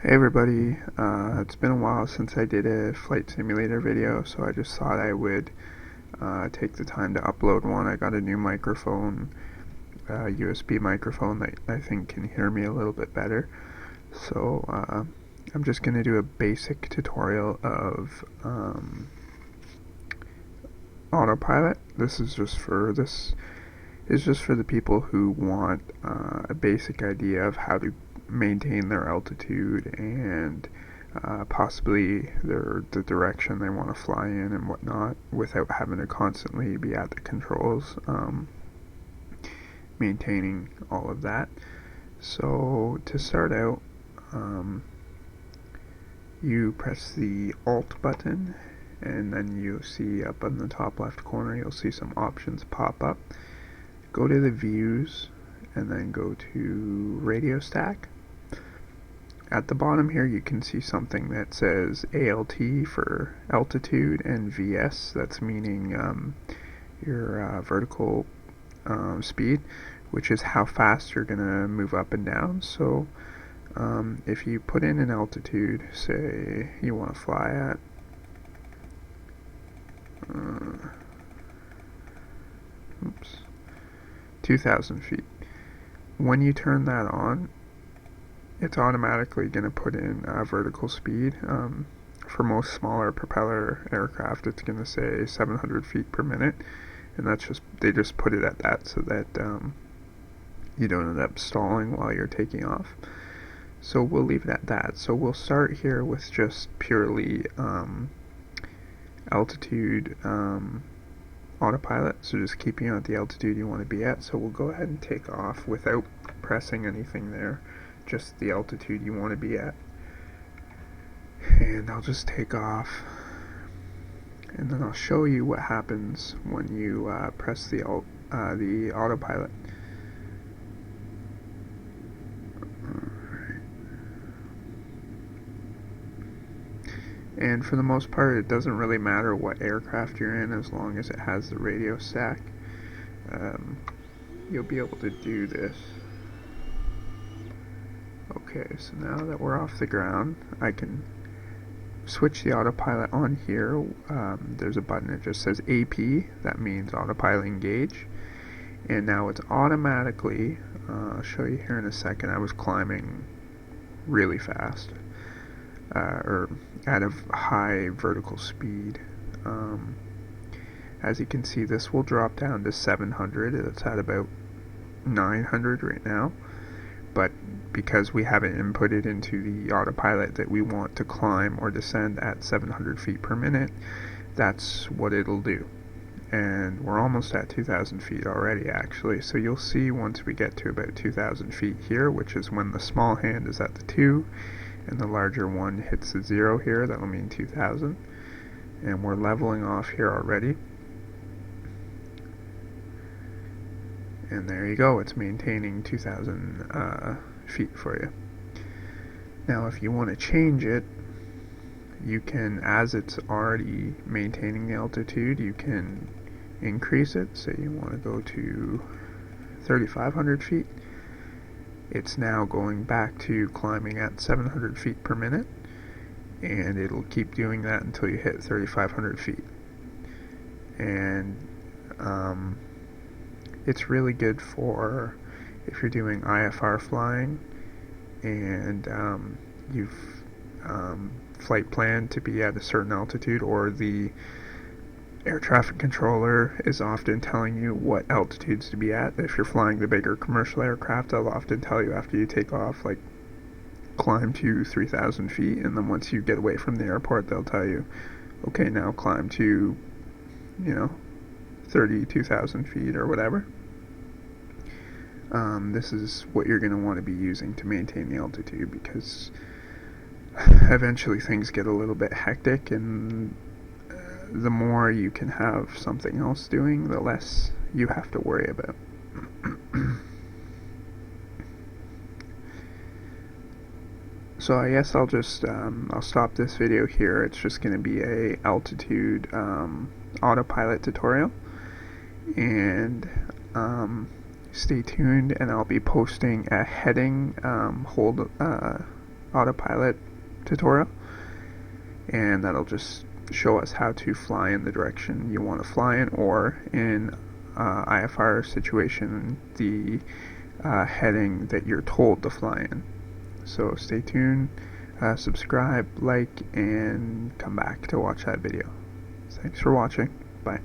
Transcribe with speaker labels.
Speaker 1: Hey everybody, it's been a while since I did a flight simulator video, so I just thought I would take the time to upload one. I got a new microphone, USB microphone that I think can hear me a little bit better. So I'm just going to do a basic tutorial of Autopilot. This is just for the people who want a basic idea of how to maintain their altitude and possibly the direction they want to fly in and whatnot without having to constantly be at the controls, maintaining all of that. So to start out, you press the Alt button, and then you'll see up in the top left corner you'll see some options pop up. Go to the views and then go to radio stack. At the bottom here you can see something that says ALT for altitude and VS, that's meaning your vertical speed, which is how fast you're going to move up and down. So if you put in an altitude, say you want to fly at 2,000 feet. When you turn that on, it's automatically going to put in vertical speed. For most smaller propeller aircraft, it's going to say 700 feet per minute, and they just put it at that so that you don't end up stalling while you're taking off. So we'll leave it at that. So we'll start here with just purely altitude autopilot, so just keeping you at the altitude you want to be at. So we'll go ahead and take off without pressing anything there, just the altitude you want to be at. And I'll just take off, and then I'll show you what happens when you press the autopilot. And for the most part, it doesn't really matter what aircraft you're in as long as it has the radio stack. You'll be able to do this. Okay, so now that we're off the ground, I can switch the autopilot on here. There's a button that just says AP, that means Autopilot Engage. And now it's automatically, I'll show you here in a second, I was climbing really fast. Or at a high vertical speed. As you can see, this will drop down to 700. It's at about 900 right now, but because we haven't inputted into the autopilot that we want to climb or descend at 700 feet per minute, that's what it'll do. And we're almost at 2,000 feet already, actually. So you'll see once we get to about 2,000 feet here, which is when the small hand is at the 2 and the larger one hits the 0 here, that'll mean 2,000. And we're leveling off here already. And there you go, it's maintaining 2,000 feet for you. Now if you want to change it, you can, as it's already maintaining the altitude, you can increase it. Say you want to go to 3,500 feet. It's now going back to climbing at 700 feet per minute, and it'll keep doing that until you hit 3,500 feet. And it's really good for if you're doing IFR flying and you've flight planned to be at a certain altitude, or the air traffic controller is often telling you what altitudes to be at. If you're flying the bigger commercial aircraft, they'll often tell you after you take off, like, climb to 3,000 feet, and then once you get away from the airport, they'll tell you, okay, now climb to, 32,000 feet or whatever. This is what you're going to want to be using to maintain the altitude, because eventually things get a little bit hectic, and the more you can have something else doing, the less you have to worry about. So I guess I'll just I'll stop this video here. It's just going to be a altitude autopilot tutorial, and stay tuned, and I'll be posting a heading hold Autopilot tutorial, and that'll just show us how to fly in the direction you want to fly in, or in IFR situation, the heading that you're told to fly in. So stay tuned, subscribe, like, and come back to watch that video. Thanks for watching. Bye.